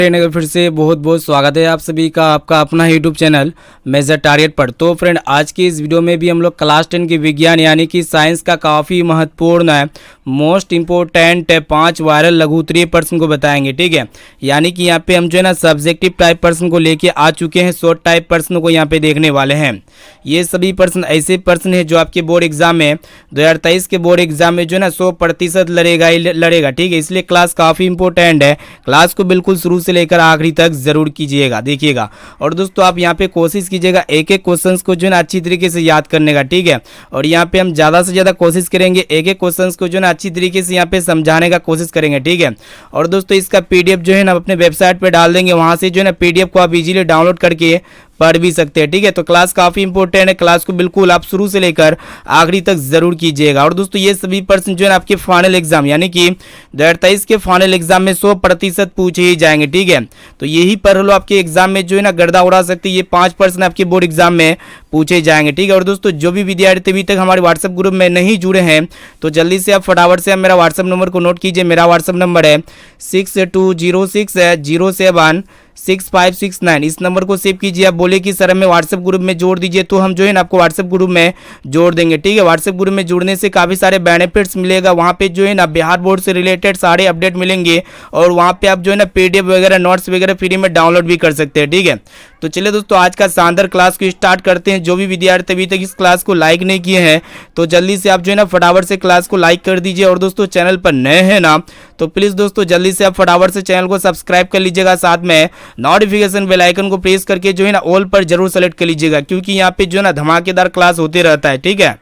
अगर फिर से बहुत बहुत स्वागत है आप सभी का आपका अपना यूट्यूब चैनल मेजर टारगेट पर। तो फ्रेंड, आज की इस वीडियो में भी हम लोग क्लास 10 की विज्ञान यानी कि साइंस का काफ़ी महत्वपूर्ण है, मोस्ट इम्पोर्टेंट 5 वायरल लघु उत्तरीय प्रश्न को बताएंगे। ठीक है, यानी कि यहाँ पे हम जो है ना सब्जेक्टिव टाइप प्रश्न को लेके आ चुके हैं, शॉर्ट टाइप प्रश्न को यहाँ पे देखने वाले हैं। ये सभी प्रश्न ऐसे प्रश्न है जो आपके बोर्ड एग्जाम में 2023 के बोर्ड एग्जाम में जो है ना 100% लड़ेगा। ठीक है, इसलिए क्लास काफ़ी इंपॉर्टेंट है। क्लास को बिल्कुल शुरू से लेकर आखिरी तक जरूर कीजिएगा, देखिएगा। और दोस्तों आप यहाँ पे कोशिश कीजिएगा एक एक क्वेश्चन को जो है ना अच्छी तरीके से याद करने का। ठीक है, और यहाँ पे हम ज़्यादा से ज़्यादा कोशिश करेंगे एक एक क्वेश्चन को जो है ना अच्छी तरीके से यहाँ पे समझाने का कोशिश करेंगे। ठीक है, और दोस्तों इसका पीडीएफ जो है ना अपने वेबसाइट पे डाल देंगे, वहाँ से जो है ना पीडीएफ को आप इजीली डाउनलोड करके पढ़ भी सकते हैं। ठीक है, तो क्लास काफ़ी इंपॉर्टेंट है, क्लास को बिल्कुल आप शुरू से लेकर आखिरी तक जरूर कीजिएगा। और दोस्तों ये सभी प्रश्न जो है ना आपके फाइनल एग्जाम यानी कि 2023 के फाइनल एग्जाम में 100% पूछे ही जाएंगे। ठीक है, तो यही पर लो आपके एग्जाम में जो है ना गर्दा उड़ा सकते, ये 5 प्रश्न आपके बोर्ड एग्जाम में पूछे जाएंगे। ठीक है, और दोस्तों जो भी विद्यार्थी अभी तक हमारे व्हाट्सएप ग्रुप में नहीं जुड़े हैं तो जल्दी से आप फटाफट से मेरा व्हाट्सएप नंबर को नोट कीजिए। मेरा व्हाट्सएप नंबर है 6206076569। इस नंबर को सेव कीजिए। आप बोले कि सर हमें व्हाट्सएप ग्रुप में जोड़ दीजिए, तो हम जो है ना आपको व्हाट्सएप ग्रुप में जोड़ देंगे। ठीक है, व्हाट्सएप ग्रुप में जुड़ने से काफ़ी सारे बेनिफिट्स मिलेगा। वहाँ पे जो है ना बिहार बोर्ड से रिलेटेड सारे अपडेट मिलेंगे और वहाँ पे आप जो है ना पीडीएफ वगैरह नोट्स वगैरह फ्री में डाउनलोड भी कर सकते हैं। ठीक है, तो चलिए दोस्तों आज का शानदार क्लास को स्टार्ट करते हैं। जो भी विद्यार्थी अभी तक इस क्लास को लाइक नहीं किए हैं तो जल्दी से आप जो है ना फटाफट से क्लास को लाइक कर दीजिए। और दोस्तों चैनल पर नए हैं ना तो प्लीज़ दोस्तों जल्दी से आप फटाफट से चैनल को सब्सक्राइब कर लीजिएगा, साथ में नोटिफिकेशन बेल आइकन को प्रेस करके जो है ना ऑल पर जरूर सेलेक्ट कर लीजिएगा, क्योंकि यहाँ पे जो है ना धमाकेदार क्लास होते रहता है। ठीक है,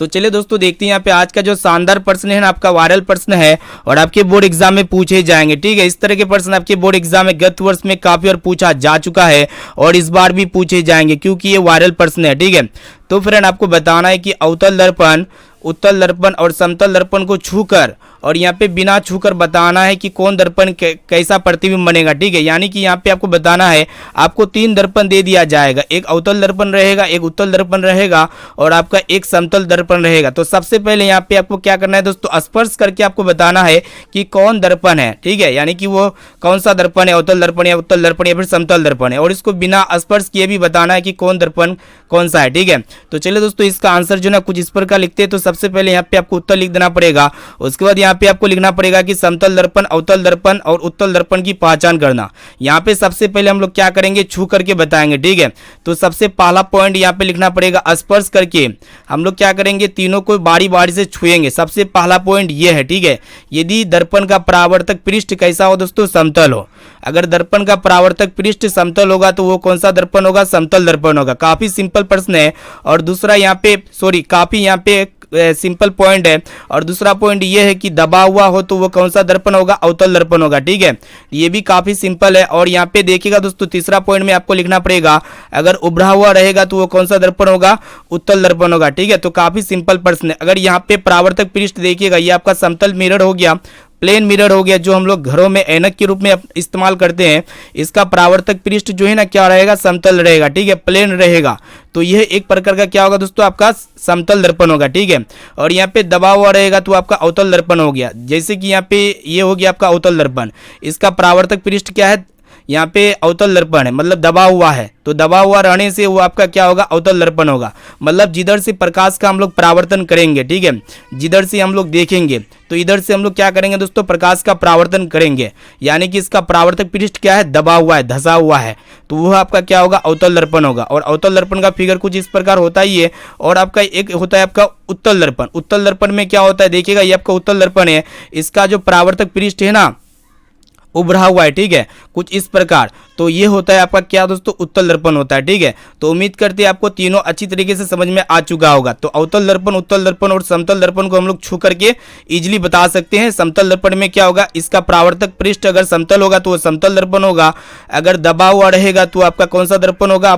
तो चलिए दोस्तों देखते हैं यहाँ पे आज का जो शानदार प्रश्न है ना आपका वायरल प्रश्न है और आपके बोर्ड एग्जाम में पूछे जाएंगे। ठीक है, इस तरह के प्रश्न आपके बोर्ड एग्जाम में गत वर्ष में काफी बार पूछा जा चुका है और इस बार भी पूछे जाएंगे क्योंकि ये वायरल प्रश्न है। ठीक है, तो फ्रेंड आपको बताना है कि अवतल दर्पण, उत्तल दर्पण और समतल दर्पण को छूकर और यहाँ पे बिना छूकर बताना है कि कौन दर्पण कैसा प्रतिबिंब बनेगा। ठीक है, यानी कि यहाँ पे आपको बताना है, आपको 3 दर्पण दे दिया जाएगा, एक अवतल दर्पण रहेगा, एक उत्तल दर्पण रहेगा और आपका एक समतल दर्पण रहेगा। तो सबसे पहले यहाँ पे आपको क्या करना है दोस्तों, स्पर्श करके आपको बताना है कि कौन दर्पण है। ठीक है, यानी कि वो कौन सा दर्पण है, अवतल दर्पण या उत्तल दर्पण या फिर समतल दर्पण है, और इसको बिना स्पर्श किए भी बताना है कि कौन दर्पण कौन सा है। ठीक है, तो चलिए दोस्तों इसका आंसर जो ना कुछ इस प्रकार लिखते हैं। तो सबसे पहले यहाँ पे आपको उत्तर लिख देना पड़ेगा, उसके बाद यहाँ पे आपको लिखना पड़ेगा कि समतल दर्पण, अवतल दर्पण और उत्तल दर्पण की पहचान करना। यहाँ पे सबसे पहले हम लोग क्या करेंगे, छू करके बताएंगे। ठीक है, तो सबसे पहला पॉइंट यहाँ पे लिखना पड़ेगा, स्पर्श करके हम लोग क्या करेंगे, तीनों को बारी बारी से छुएंगे। सबसे पहला पॉइंट ये है। ठीक है, यदि दर्पण का परावर्तक पृष्ठ कैसा हो दोस्तों, समतल हो। अगर दर्पण का परावर्तक पृष्ठ समतल होगा तो वो कौन सा दर्पण होगा, समतल दर्पण होगा। काफी सिंपल प्रश्न है। और दूसरा यहाँ पे काफी यहाँ पे सिंपल पॉइंट है। और दूसरा पॉइंट ये है कि दबा हुआ हो तो वो कौन सा दर्पण होगा, अवतल दर्पण होगा। ठीक है, ये भी काफी सिंपल है। और यहाँ पे देखिएगा दोस्तों तीसरा पॉइंट में आपको लिखना पड़ेगा, अगर उभरा हुआ रहेगा तो वो कौन सा दर्पण होगा, उत्तल दर्पण होगा। ठीक है, तो काफी सिंपल प्रश्न है। अगर यहाँ पे परावर्तक पृष्ठ देखिएगा, ये आपका समतल मिरर हो गया, प्लेन मिरर हो गया, जो हम लोग घरों में ऐनक के रूप में इस्तेमाल करते हैं। इसका परावर्तक पृष्ठ जो है ना क्या रहेगा, समतल रहेगा। ठीक है, प्लेन रहेगा। तो यह एक प्रकार का क्या होगा दोस्तों, आपका समतल दर्पण होगा। ठीक है, और यहाँ पे दबा हुआ रहेगा तो आपका अवतल दर्पण हो गया। जैसे कि यहाँ पे ये हो गया आपका अवतल दर्पण, इसका परावर्तक पृष्ठ क्या है, यहाँ पे अवतल दर्पण है, मतलब दबा हुआ है, तो दबा हुआ रहने से वो आपका क्या होगा, अवतल दर्पण होगा। मतलब जिधर से प्रकाश का हम लोग परावर्तन करेंगे, ठीक है, जिधर से हम लोग देखेंगे तो इधर से हम लोग क्या करेंगे दोस्तों, प्रकाश का परावर्तन करेंगे। यानी कि इसका परावर्तक पृष्ठ क्या है, दबा हुआ है, धंसा हुआ है, तो वह आपका क्या होगा, अवतल दर्पण होगा। और अवतल दर्पण का फिगर कुछ इस प्रकार होता ही है। और आपका एक होता है आपका उत्तल दर्पण। उत्तल दर्पण में क्या होता है, देखिएगा ये आपका उत्तल दर्पण है, इसका जो परावर्तक पृष्ठ है ना उभरा हुआ है। ठीक है, कुछ इस प्रकार, तो ये होता है आपका क्या दोस्तों, उत्तल दर्पण होता है। ठीक है, तो उम्मीद करते हैं आपको तीनों अच्छी तरीके से समझ में आ चुका होगा। तो अवतल दर्पण, उत्तल दर्पण और समतल दर्पण को हम लोग छू करके इजीली बता सकते हैं। समतल दर्पण में क्या होगा, इसका परावर्तक पृष्ठ अगर समतल होगा तो वो समतल दर्पण होगा, अगर दबा हुआ रहेगा तो आपका कौन सा दर्पण होगा,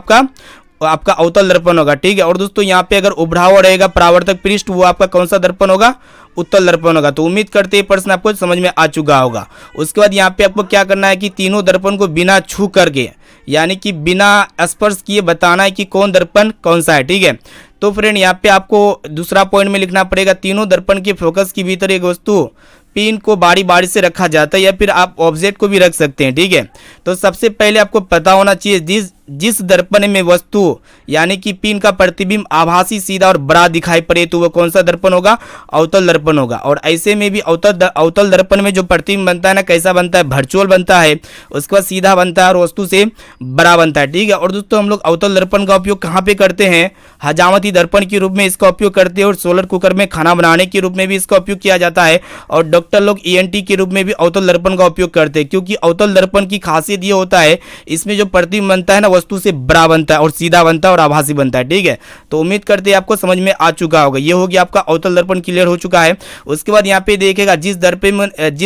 आपका अवतल दर्पण होगा। ठीक है, और दोस्तों यहाँ पे अगर उभरा हुआ रहेगा परावर्तक पृष्ठ, वो आपका कौन सा दर्पण होगा, उत्तल दर्पण होगा। तो उम्मीद करते हैं प्रश्न आपको समझ में आ चुका होगा। उसके बाद यहाँ पे आपको क्या करना है कि तीनों दर्पण को बिना छू करके, यानी कि बिना स्पर्श किए बताना है कि कौन दर्पण कौन सा है। ठीक है, तो फ्रेंड यहाँ पे आपको दूसरा पॉइंट में लिखना पड़ेगा, तीनों दर्पण के फोकस के भीतर एक वस्तु पिन को बारी बारी से रखा जाता है या फिर आप ऑब्जेक्ट को भी रख सकते हैं, ठीक है। तो सबसे पहले आपको पता होना चाहिए जिस दर्पण में वस्तु यानी कि पिन का प्रतिबिंब आभासी, सीधा और बड़ा दिखाई पड़े तो वो कौन सा दर्पण होगा, अवतल दर्पण होगा। और ऐसे में भी अवतल दर्पण में जो प्रतिबिंब बनता है ना, कैसा बनता है, वर्चुअल बनता है, उसके बाद सीधा बनता है और वस्तु से बड़ा बनता है, ठीक है। और दोस्तों हम लोग अवतल दर्पण का उपयोग कहाँ पे करते हैं, हजामती दर्पण के रूप में इसका उपयोग करते हैं और सोलर कुकर में खाना बनाने के रूप में भी इसका उपयोग किया जाता है। और डॉक्टर लोग ENT के रूप में भी अवतल दर्पण का उपयोग करते हैं, क्योंकि अवतल दर्पण की खासियत ये होता है इसमें जो प्रतिबिंब बनता है ना, वस्तु से बड़ा बनता है और सीधा बनता है और आभासी बनता है, ठीक है। तो उम्मीद करते हैं आपको समझ में आ चुका होगा। ये हो गया आपका अवतल दर्पण क्लियर हो चुका है। उसके बाद यहाँ पे देखिएगा जिस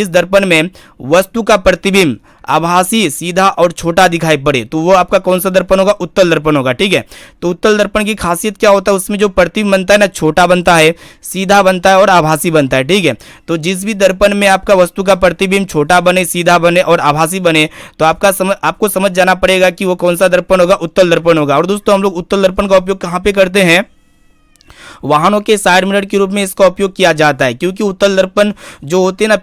दर्पण में वस्तु का प्रतिबिंब आभासी, सीधा और छोटा दिखाई पड़े तो वो आपका कौन सा दर्पण होगा, उत्तल दर्पण होगा, ठीक है। तो उत्तल दर्पण की खासियत क्या होता है, उसमें जो प्रतिबिंब बनता है ना, छोटा बनता है, सीधा बनता है और आभासी बनता है, ठीक है। तो जिस भी दर्पण में आपका वस्तु का प्रतिबिंब छोटा बने, सीधा बने और आभासी बने तो आपको समझ जाना पड़ेगा कि वो कौन सा दर्पण होगा, उत्तल दर्पण होगा। और दोस्तों हम लोग उत्तल दर्पण का उपयोग कहाँ पे करते हैं, वाहनों के साइड मिरर के रूप में इसका उपयोग किया जाता है, क्योंकि उत्तल दर्पण जो होते हैं ना,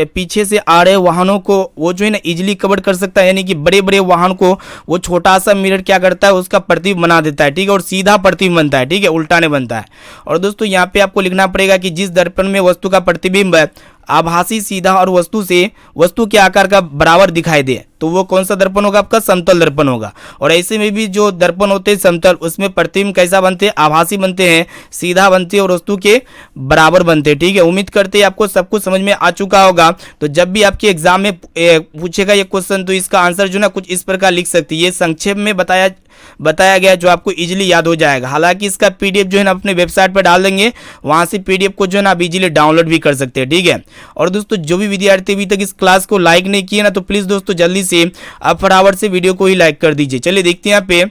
पीछे से आ रहे वाहनों को वो जो है ना इजीली कवर कर सकता है, यानी कि बड़े बड़े वाहन को वो छोटा सा मिरर क्या करता है, उसका प्रतिबिंब बना देता है, ठीक है। और सीधा प्रतिबिंब बनता है, ठीक है, उल्टा नहीं बनता है। और दोस्तों यहाँ पे आपको लिखना पड़ेगा कि जिस दर्पण में वस्तु का प्रतिबिंब है आभासी, सीधा और वस्तु के आकार का बराबर दिखाई दे तो वो कौन सा दर्पण होगा, आपका समतल दर्पण होगा। और ऐसे में भी जो दर्पण होते हैं समतल, उसमें प्रतिबिंब कैसा बनते हैं, आभासी बनते हैं, सीधा बनते हैं और वस्तु के बराबर बनते हैं, ठीक है। उम्मीद करते हैं आपको सब कुछ समझ में आ चुका होगा। तो जब भी आपके एग्जाम में पूछेगा ये क्वेश्चन तो इसका आंसर जो ना कुछ इस प्रकार लिख सकते हैं। ये संक्षेप में बताया गया जो आपको इजीली याद हो जाएगा। हालांकि इसका PDF जो है ना अपने वेबसाइट पर डाल देंगे, वहां से PDF को जो है ना आप इजीली डाउनलोड भी कर सकते हैं, ठीक है। और दोस्तों जो भी विद्यार्थी अभी तक इस क्लास को लाइक नहीं किए ना, तो प्लीज दोस्तों जल्दी से आप फटाफट से वीडियो को ही लाइक कर दीजिए। चलिए देखते हैं यहाँ पे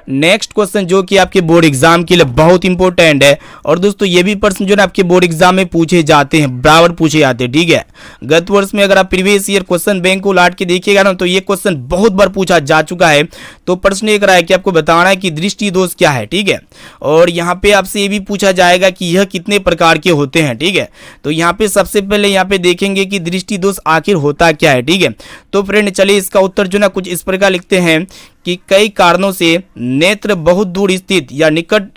नेक्स्ट क्वेश्चन जो कि आपके बोर्ड एग्जाम के लिए बहुत इंपॉर्टेंट है। और दोस्तों ये भी प्रश्न जो है आपके बोर्ड एग्जाम में पूछे जाते हैं, बराबर पूछे जाते हैं, ठीक है। गत वर्ष में अगर आप प्रीवियस ईयर क्वेश्चन बैंक को लाट के देखिएगा ना, तो ये क्वेश्चन बहुत बार पूछा जा चुका है। तो प्रश्न एक रहा है कि आपको बताना है कि दृष्टि दोष क्या है, ठीक है। और यहाँ पे आपसे ये भी पूछा जाएगा कि यह कितने प्रकार के होते हैं, ठीक है। तो यहाँ पे सबसे पहले यहाँ पे देखेंगे कि दृष्टि दोष आखिर होता क्या है, ठीक है। तो फ्रेंड चलिए इसका उत्तर जो ना कुछ इस प्रकार लिखते हैं कि कई कारणों से नेत्र बहुत दूर स्थित या निकट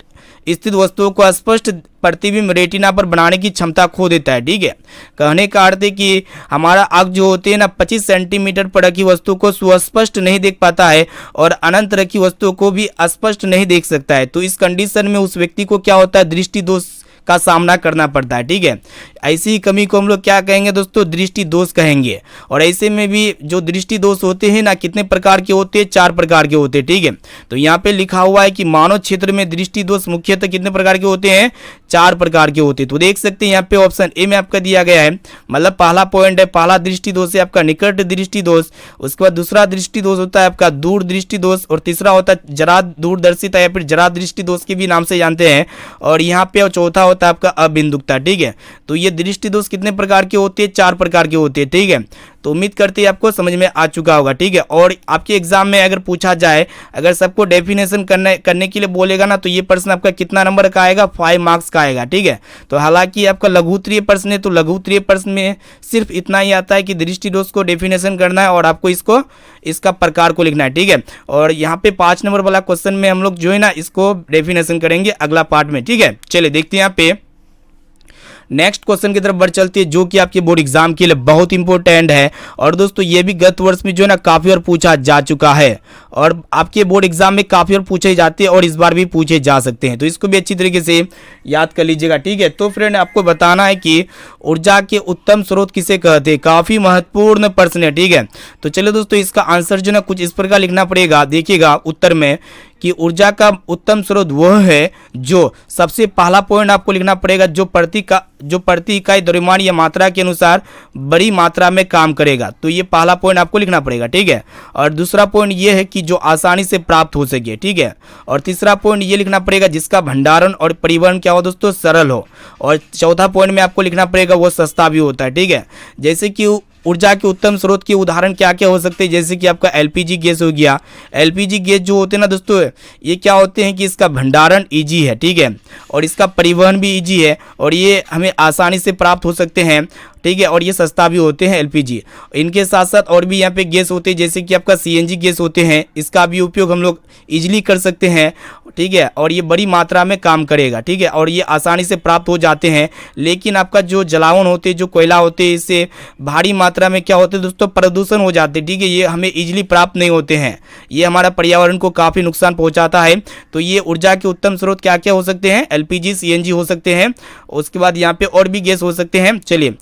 स्थित वस्तुओं को स्पष्ट प्रतिबिंब रेटिना पर बनाने की क्षमता खो देता है, ठीक है। कहने का अर्थ है कि हमारा आंख जो होती है ना 25 सेंटीमीटर पर रखी वस्तु को सुस्पष्ट नहीं देख पाता है और अनंत रखी वस्तुओं को भी स्पष्ट नहीं देख सकता है। तो इस कंडीशन में उस व्यक्ति को क्या होता है, दृष्टि दोष का सामना करना पड़ता है, ठीक है। ऐसी ही कमी को हम लोग क्या कहेंगे दोस्तों, दृष्टि दोष कहेंगे। और ऐसे में भी जो दृष्टि दोष होते हैं ना कितने प्रकार के होते हैं, 4 प्रकार के होते हैं, ठीक है। तो यहाँ पे लिखा हुआ है कि मानव क्षेत्र में दृष्टि दोष मुख्यतः कितने प्रकार के होते हैं, 4 प्रकार के होते हैं। तो देख सकते हैं यहाँ पे ऑप्शन ए में आपका दिया गया है, मतलब पहला पॉइंट है, पहला दृष्टि दोष है आपका निकट दृष्टि दोष। उसके बाद दूसरा दृष्टि दोष होता है आपका दूर दृष्टि दोष और तीसरा होता है जरा दूरदर्शिता या फिर जरा दृष्टि दोष के भी नाम से जानते हैं। और यहाँ पे चौथा होता है आपका अबिंदुकता, ठीक है। तो ये दृष्टि दोष कितने प्रकार के होते हैं, 4 प्रकार के होते हैं, ठीक है। तो उम्मीद करते हैं आपको समझ में आ चुका होगा, ठीक है। और आपके एग्जाम में अगर पूछा जाए, अगर सबको डेफिनेशन करने के लिए बोलेगा ना, तो ये प्रश्न आपका कितना नंबर का आएगा, 5 मार्क्स का आएगा, ठीक है। तो हालांकि आपका लघु उत्तरीय प्रश्न है, तो लघु उत्तरीय प्रश्न में सिर्फ इतना ही आता है कि दृष्टि दोष को डेफिनेशन करना है और आपको इसका प्रकार को लिखना है, ठीक है। और यहाँ पे 5 नंबर वाला क्वेश्चन में हम लोग जो है ना इसको डेफिनेशन करेंगे अगला पार्ट में, ठीक है। चलिए देखते हैं यहाँ पे नेक्स्ट क्वेश्चन की तरफ बढ़ चलती है, जो कि आपके बोर्ड एग्जाम के लिए बहुत इंपॉर्टेंट है। और दोस्तों ये भी गत वर्ष में जो है ना काफी और पूछा जा चुका है और आपके बोर्ड एग्जाम में काफी और पूछे जाते हैं और इस बार भी पूछे जा सकते हैं। तो इसको भी अच्छी तरीके से याद कर लीजिएगा, ठीक है। तो फ्रेंड आपको बताना है कि ऊर्जा के उत्तम स्रोत किसे कहते हैं, काफी महत्वपूर्ण प्रश्न है, ठीक है। तो चलिए दोस्तों इसका आंसर जो ना कुछ इस प्रकार लिखना पड़ेगा, देखिएगा उत्तर में कि ऊर्जा का उत्तम स्रोत वह है जो, सबसे पहला पॉइंट आपको लिखना पड़ेगा, जो प्रति इकाई द्रव्यमान या मात्रा के अनुसार बड़ी मात्रा में काम करेगा। तो ये पहला पॉइंट आपको लिखना पड़ेगा, ठीक है। और दूसरा पॉइंट ये है कि जो आसानी से प्राप्त हो सके, ठीक है। और तीसरा पॉइंट ये लिखना पड़ेगा जिसका भंडारण और परिवहन क्या हो दोस्तों, सरल हो। और चौथा पॉइंट में आपको लिखना पड़ेगा वो सस्ता भी होता है, ठीक है। जैसे कि ऊर्जा के उत्तम स्रोत के उदाहरण क्या क्या हो सकते हैं, जैसे कि आपका एलपीजी गैस हो गया। एलपीजी गैस जो होते हैं ना दोस्तों, ये क्या होते हैं कि इसका भंडारण ईजी है, ठीक है, और इसका परिवहन भी ईजी है, और ये हमें आसानी से प्राप्त हो सकते हैं, ठीक है, और ये सस्ता भी होते हैं एलपीजी। इनके साथ साथ और भी यहाँ पे गैस होते हैं, जैसे कि आपका सीएनजी गैस होते हैं, इसका भी उपयोग हम लोग इजीली कर सकते हैं, ठीक है, और ये बड़ी मात्रा में काम करेगा, ठीक है, और ये आसानी से प्राप्त हो जाते हैं। लेकिन आपका जो जलावन होते हैं, जो कोयला होते हैं, इससे भारी मात्रा में क्या होते हैं दोस्तों, प्रदूषण हो जाते हैं, ठीक है, ये हमें इजीली प्राप्त नहीं होते हैं, ये हमारा पर्यावरण को काफ़ी नुकसान पहुँचाता है। तो ये ऊर्जा के उत्तम स्रोत क्या क्या हो सकते हैं, एलपीजी, सीएनजी हो सकते हैं। उसके बाद यहाँ पे और भी गैस हो सकते हैं। चलिए,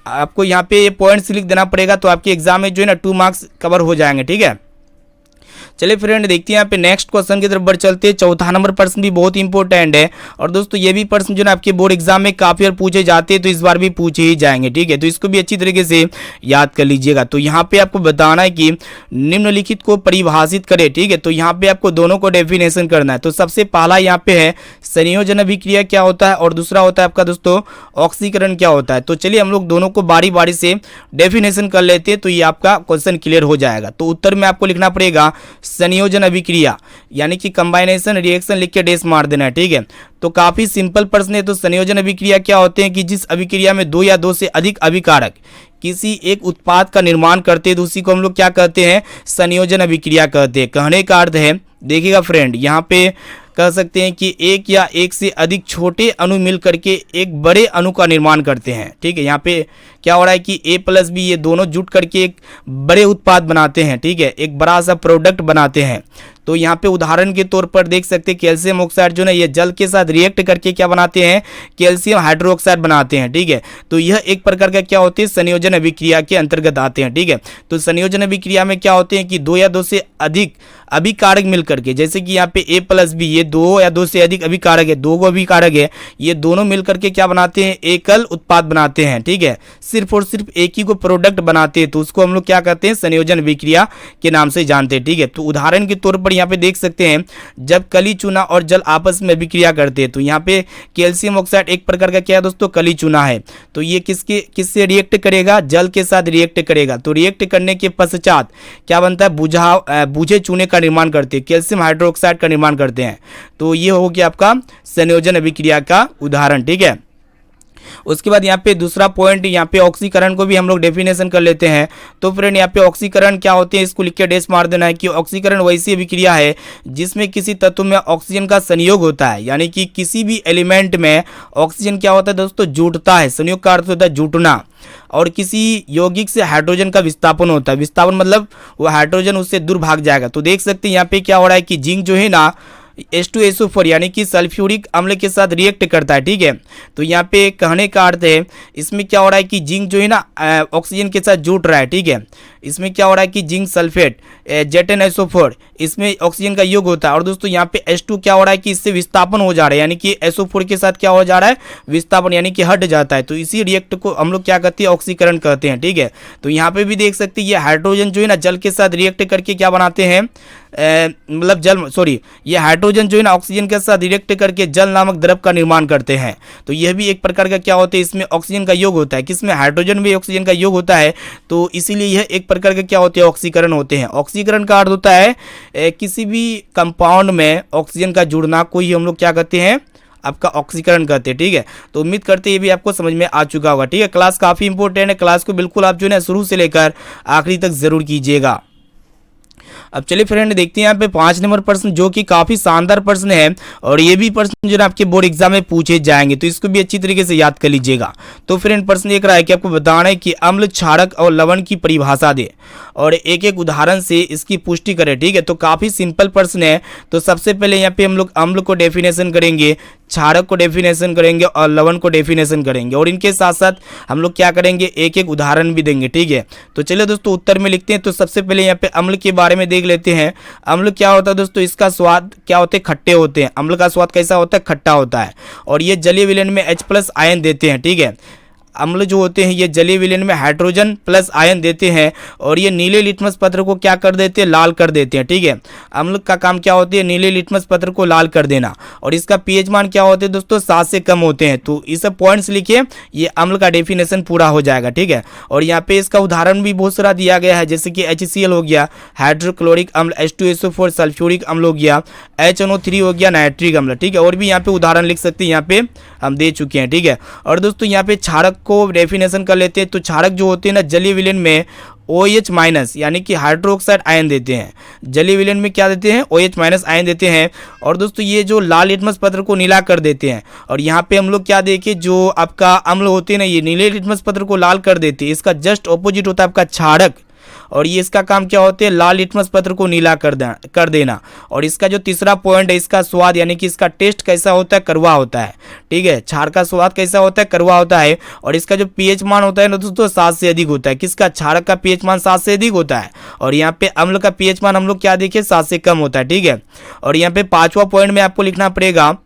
आपको यहाँ पे ये पॉइंट्स लिख देना पड़ेगा, तो आपके एग्जाम में जो है ना 2 मार्क्स कवर हो जाएंगे, ठीक है। चलिए फ्रेंड, देखते हैं यहाँ पे नेक्स्ट क्वेश्चन की तरफ बढ़ चलते हैं। चौथा नंबर प्रश्न भी बहुत इंपॉर्टेंट है, और दोस्तों ये भी प्रश्न जो है आपके बोर्ड एग्जाम में काफी बार पूछे जाते हैं, तो इस बार भी पूछे ही जाएंगे, ठीक है, तो इसको भी अच्छी तरीके से याद कर लीजिएगा। तो यहाँ पे आपको बताना है कि निम्नलिखित को परिभाषित करें, ठीक है, तो यहाँ पे आपको दोनों को डेफिनेशन करना है। तो सबसे पहला यहाँ पे है संयोजन अभिक्रिया क्या होता है, और दूसरा होता है आपका दोस्तों ऑक्सीकरण क्या होता है। तो चलिए हम लोग दोनों को बारी बारी से डेफिनेशन कर लेते हैं, तो ये आपका क्वेश्चन क्लियर हो जाएगा। तो उत्तर में आपको लिखना पड़ेगा संयोजन अभिक्रिया, यानी कि कंबाइनेशन रिएक्शन लिख के डेस मार देना है, ठीक है। तो काफी सिंपल प्रश्न है। तो संयोजन अभिक्रिया क्या होते हैं कि जिस अभिक्रिया में 2 या 2 से अधिक अभिकारक किसी एक उत्पाद का निर्माण करते हैं, तो उसी को हम लोग क्या कहते हैं, संयोजन अभिक्रिया कहते हैं। कहने का अर्थ है, देखिएगा फ्रेंड, यहाँ पे कह सकते हैं कि एक या एक से अधिक छोटे अणु मिल करके एक बड़े अणु का निर्माण करते हैं, ठीक है। यहाँ पे क्या हो रहा है कि A प्लस B ये दोनों जुट करके एक बड़े उत्पाद बनाते हैं, ठीक है, एक बड़ा सा प्रोडक्ट बनाते हैं। तो यहाँ पे उदाहरण के तौर पर देख सकते हैं कैल्शियम ऑक्साइड जो है ये जल के साथ रिएक्ट करके क्या बनाते हैं, कैल्शियम हाइड्रोक्साइड बनाते हैं, ठीक है। तो यह एक प्रकार का क्या होते हैं, संयोजन अभिक्रिया के अंतर्गत आते हैं, ठीक है। तो संयोजन अभिक्रिया में क्या होते हैं कि 2 या 2 से अधिक अभिकारक मिलकर के, जैसे कि यहाँ पे A प्लस B ये 2 या 2 से अधिक अभिकारक है, 2 अभिकारक है, ये दोनों मिलकर के क्या बनाते हैं, एकल उत्पाद बनाते हैं, ठीक है, सिर्फ और सिर्फ एक ही को प्रोडक्ट बनाते हैं। तो उसको हम लोग क्या कहते हैं, संयोजन अभिक्रिया के नाम से जानते हैं, ठीक है। तो उदाहरण के तौर पर यहाँ पे देख सकते हैं, जब कली चूना और जल आपस में अभिक्रिया करते हैं, तो यहाँ पे कैल्शियम ऑक्साइड एक प्रकार का क्या है दोस्तों, कली चूना है। तो ये किससे रिएक्ट करेगा, जल के साथ रिएक्ट करेगा। तो रिएक्ट करने के पश्चात क्या बनता है, बुझे चूने का निर्माण करते हैं, कैल्शियम हाइड्रोक्साइड का निर्माण करते हैं। तो ये हो गया आपका संयोजन अभिक्रिया का उदाहरण, ठीक है। उसके बाद यहाँ पे दूसरा पॉइंट, यहाँ पे ऑक्सीकरण को भी हम लोग डेफिनेशन कर लेते हैं। तो फ्रेंड यहाँ पे ऑक्सीकरण क्या होते हैं, इसको लिख के डेस मार देना है कि ऑक्सीकरण वैसी अभिक्रिया है जिसमें किसी तत्व में ऑक्सीजन का संयोग होता है, यानी कि किसी भी एलिमेंट में ऑक्सीजन क्या होता है दोस्तों, जुटता है। संयोग का अर्थ होता है जुटना, और किसी यौगिक से हाइड्रोजन का विस्थापन होता है। विस्थापन मतलब वो हाइड्रोजन उससे दूर भाग जाएगा। तो देख सकते हैं यहाँ पे क्या हो रहा है कि जिंक जो है ना H2SO4 यानी कि सल्फ्यूरिक अम्ल के साथ रिएक्ट करता है, ठीक है। तो यहाँ पे कहने का अर्थ है, इसमें क्या हो रहा है कि जिंक जो है ना ऑक्सीजन के साथ जुट रहा है, ठीक है। इसमें क्या हो रहा है कि जिंक सल्फेट ZnSO4 इसमें ऑक्सीजन का योग होता है, और दोस्तों यहाँ पे H2 क्या हो रहा है कि इससे विस्थापन हो जा रहा है, यानी कि SO4 के साथ क्या हो जा रहा है, विस्थापन, यानी कि हट जाता है। तो इसी रिएक्ट को हम लोग क्या कहते हैं, ऑक्सीकरण कहते हैं, ठीक है। तो यहाँ पे भी देख सकते हैं ये हाइड्रोजन जो है ना जल के साथ रिएक्ट करके क्या बनाते हैं, मतलब ये हाइड्रोजन जो है ना ऑक्सीजन के साथ रिएक्ट करके जल नामक द्रव का निर्माण करते हैं। तो यह भी एक प्रकार का क्या होता है, इसमें ऑक्सीजन का योग होता है, किसमें, हाइड्रोजन में ऑक्सीजन का योग होता है। तो इसीलिए यह एक प्रकार का क्या होते हैं, ऑक्सीकरण होते हैं। ऑक्सीकरण का अर्थ होता है किसी भी कंपाउंड में ऑक्सीजन का जुड़ना को ही हम लोग क्या कहते हैं, आपका ऑक्सीकरण कहते हैं, ठीक है। तो उम्मीद करते हैं ये भी आपको समझ में आ चुका होगा, ठीक है। क्लास काफ़ी इंपॉर्टेंट है, क्लास को बिल्कुल आप जो है शुरू से लेकर आखिरी तक जरूर कीजिएगा। अब चलिए फ्रेंड देखते हैं यहाँ पे 5 नंबर प्रश्न, जो कि काफी शानदार प्रश्न है, और ये भी प्रश्न जो है आपके बोर्ड एग्जाम में पूछे जाएंगे, तो इसको भी अच्छी तरीके से याद कर लीजिएगा। तो फ्रेंड प्रश्न एक रहा है कि आपको बताना है कि अम्ल, क्षारक और लवण की परिभाषा दे और एक एक उदाहरण से इसकी पुष्टि करें, ठीक है। तो काफी सिंपल प्रश्न है। तो सबसे पहले यहाँ पे हम लोग अम्ल को डेफिनेशन करेंगे, क्षारक को डेफिनेशन करेंगे और लवण को डेफिनेशन करेंगे, और इनके साथ साथ हम लोग क्या करेंगे, एक एक उदाहरण भी देंगे, ठीक है। तो चलिए दोस्तों उत्तर में लिखते हैं। तो सबसे पहले यहाँ पे अम्ल के बारे में देख लेते हैं। अम्ल क्या होता है दोस्तों, इसका स्वाद क्या होते हैं, खट्टे होते हैं। अम्ल का स्वाद कैसा होता है, खट्टा होता है, और ये जलीय विलयन में H+ आयन देते हैं, ठीक है। अम्ल जो होते हैं ये जलीय विलयन में हाइड्रोजन प्लस आयन देते हैं और ये नीले लिटमस पत्र को क्या कर देते हैं, लाल कर देते हैं। ठीक है, अम्ल का काम क्या होती है, नीले लिटमस पत्र को लाल कर देना। और इसका पीएच मान क्या होते हैं दोस्तों, 7 से कम होते हैं। तो ये सब पॉइंट्स लिखिए, ये अम्ल का डेफिनेशन पूरा हो जाएगा। ठीक है, और यहाँ पे इसका उदाहरण भी बहुत सारा दिया गया है, जैसे कि HCl हो गया, हाइड्रोक्लोरिक अम्ल, H2SO4 सल्फ्यूरिक अम्ल हो गया, HNO3 हो गया, नाइट्रिक अम्ल। ठीक है, और भी यहाँ पे उदाहरण लिख सकते हैं, यहाँ पे हम दे चुके हैं। ठीक है, और दोस्तों यहाँ पे क्षारक को डेफिनेशन कर लेते हैं। तो क्षारक जो होते हैं ना जलीय विलयन में OH माइनस यानी कि हाइड्रोक्साइड आयन देते हैं। जलीय विलयन में क्या देते हैं, OH माइनस आयन देते हैं। और दोस्तों ये जो लाल लिटमस पत्र को नीला कर देते हैं। और यहाँ पे हम लोग क्या देखें, जो आपका अम्ल होते हैं ना ये नीले लिटमस पत्र को लाल कर देते हैं। इसका जस्ट ऑपोजिट होता है आपका क्षारक, और ये इसका काम क्या होते हैं, लाल लिटमस पत्र को नीला कर देना। और इसका जो तीसरा पॉइंट है, इसका स्वाद यानी कि इसका टेस्ट कैसा होता है, कड़वा होता है। ठीक है, क्षार का स्वाद कैसा होता है, कड़वा होता है। और इसका जो पीएच मान होता है ना दोस्तों 7 से अधिक होता है। किसका, क्षारक का पीएच मान 7 से अधिक होता है। और यहाँ पे अम्ल का पीएच मान हम लोग क्या देखें, 7 से कम होता है। ठीक है, और यहाँ पे 5वां पॉइंट में आपको लिखना पड़ेगा,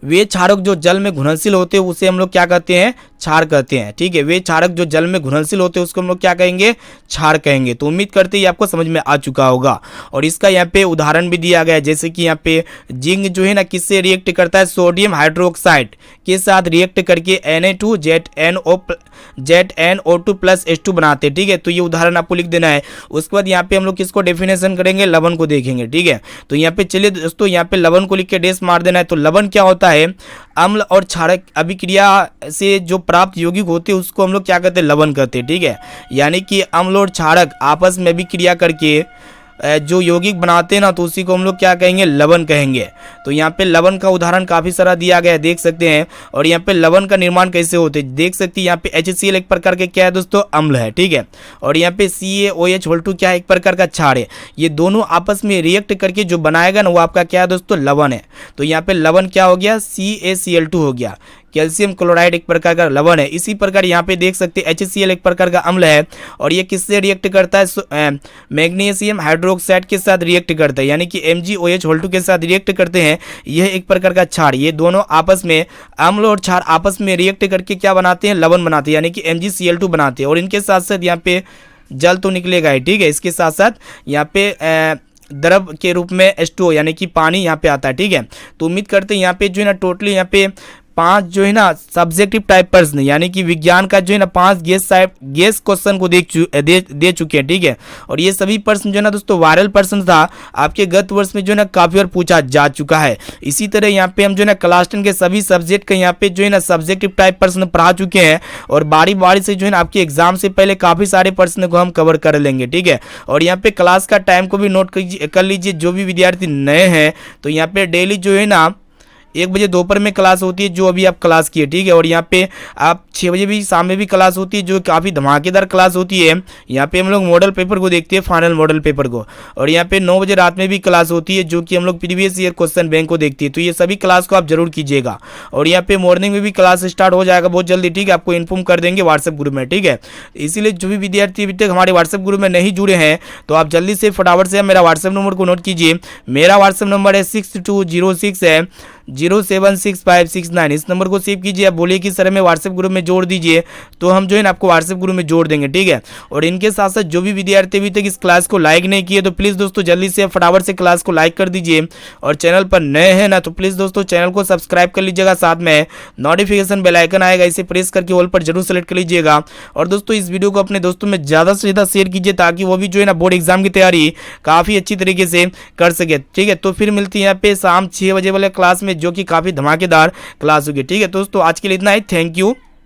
वे क्षारक जो जल में घुलनशील होते हैं उसे हम लोग क्या कहते हैं, क्षार कहते हैं। ठीक है, वे क्षारक जो जल में घुलनशील होते हैं उसको हम लोग क्या कहेंगे, क्षार कहेंगे। तो उम्मीद करते हैं आपको समझ में आ चुका होगा। और इसका यहाँ पे उदाहरण भी दिया गया है, जैसे कि यहाँ पे जिंक जो है ना किससे रिएक्ट करता है, सोडियम हाइड्रोक्साइड के साथ रिएक्ट करके ZnO2 प्लस H2 बनाते हैं। ठीक है, तो ये उदाहरण आपको लिख देना है। उसके बाद यहाँ पे हम लोग किसको डेफिनेशन करेंगे, लवण को देखेंगे। ठीक है, तो यहाँ पे चलिए दोस्तों यहाँ पे लवण को लिख के डेस मार देना है। तो लवण क्या होता है, अम्ल और क्षारक अभिक्रिया से जो प्राप्त यौगिक होते हैं उसको हम लोग क्या कहते हैं, लवण कहते हैं। ठीक है, यानी कि अम्ल और क्षारक आपस में अभिक्रिया करके जो यौगिक बनाते हैं ना तो उसी को हम लोग क्या कहेंगे, लवण कहेंगे। तो यहाँ पे लवण का उदाहरण काफी सारा दिया गया है, देख सकते हैं। और यहाँ पे लवण का निर्माण कैसे होते हैं देख सकते हैं। यहाँ पे HCl एक प्रकार के क्या है दोस्तों, अम्ल है। ठीक है, और यहाँ पे CaOH क्या है, एक प्रकार का क्षार है। ये दोनों आपस में रिएक्ट करके जो बनाएगा ना वो आपका क्या है दोस्तों, लवण है। तो यहाँ पे लवण क्या हो गया, CaCl2 हो गया, कैल्शियम क्लोराइड एक प्रकार का लवण है। इसी प्रकार यहाँ पे देख सकते हैं HCl एक प्रकार का अम्ल है। और ये किससे रिएक्ट करता है, मैग्नीशियम हाइड्रोक्साइड के साथ रिएक्ट करता है, यानी कि MgOH के साथ रिएक्ट करते हैं। यह एक प्रकार का क्षार, ये दोनों आपस में अम्ल और क्षार आपस में रिएक्ट करके क्या बनाते हैं, लवण बनाते हैं, यानी कि MgCl2 बनाते हैं। और इनके साथ साथ यहाँ पे जल तो निकलेगा ही। ठीक है, इसके साथ साथ यहाँ पे द्रव के रूप में H2O यानी कि पानी यहाँ पे आता है। ठीक है, तो उम्मीद करते हैं यहाँ पे जो है ना टोटली यहाँ पे 5 जो है ना सब्जेक्टिव टाइप प्रश्न यानी कि विज्ञान का जो है ना 5 गेस क्वेश्चन को दे चुके हैं। ठीक है, और ये सभी प्रश्न जो है ना दोस्तों वायरल प्रश्न था, आपके गत वर्ष में जो है ना काफी बार पूछा जा चुका है। इसी तरह यहाँ पे हम जो है ना क्लास 10 के सभी सब्जेक्ट का यहाँ पे जो है ना सब्जेक्टिव टाइप प्रश्न पढ़ा चुके हैं। और बारी बारी से जो है ना आपके एग्जाम से पहले काफी सारे प्रश्न को हम कवर कर लेंगे। ठीक है, और यहाँ पे क्लास का टाइम को भी नोट कर लीजिए। जो भी विद्यार्थी नए हैं तो यहाँ पे डेली जो है ना 1 बजे दोपहर में क्लास होती है जो अभी आप क्लास की है। ठीक है, और यहाँ पे आप 6 बजे भी शाम में भी क्लास होती है जो काफ़ी धमाकेदार क्लास होती है। यहाँ पे हम लोग मॉडल पेपर को देखते हैं, फाइनल मॉडल पेपर को। और यहाँ पे 9 बजे रात में भी क्लास होती है जो कि हम लोग प्रीवियस ईयर क्वेश्चन बैंक को देखते हैं। तो ये सभी क्लास को आप जरूर कीजिएगा। और यहाँ पे मॉर्निंग में भी क्लास स्टार्ट हो जाएगा बहुत जल्दी। ठीक है, आपको इन्फॉर्म कर देंगे व्हाट्सएप ग्रुप में। ठीक है, इसीलिए जो भी विद्यार्थी अभी तक हमारे व्हाट्सएप ग्रुप में नहीं जुड़े हैं तो आप जल्दी से फटाफट से मेरा व्हाट्सएप नंबर को नोट कीजिए। मेरा व्हाट्सएप नंबर है 6206 है 076569। इस नंबर को सेव कीजिए। आप बोलिए कि सर हमें व्हाट्सएप ग्रुप में जोड़ दीजिए, तो हम जो है ना आपको व्हाट्सएप ग्रुप में जोड़ देंगे। ठीक है, और इनके साथ साथ जो भी विद्यार्थी अभी तक इस क्लास को लाइक नहीं किए तो प्लीज़ दोस्तों जल्दी से फटाफट से क्लास को लाइक कर दीजिए। और चैनल पर नए हैं ना तो प्लीज़ दोस्तों चैनल को सब्सक्राइब कर लीजिएगा। साथ में नोटिफिकेशन बेल आइकन आएगा, इसे प्रेस करके ऑल पर जरूर सेलेक्ट कर लीजिएगा। और दोस्तों इस वीडियो को अपने दोस्तों में ज़्यादा से ज़्यादा शेयर कीजिए ताकि वो भी जो है ना बोर्ड एग्जाम की तैयारी काफ़ी अच्छी तरीके से कर सके। ठीक है, तो फिर मिलती है यहाँ पे शाम 6 बजे वाले क्लास में जो कि काफ़ी धमाकेदार क्लास होगी। ठीक है दोस्तों, आज के लिए इतना ही। Thank you.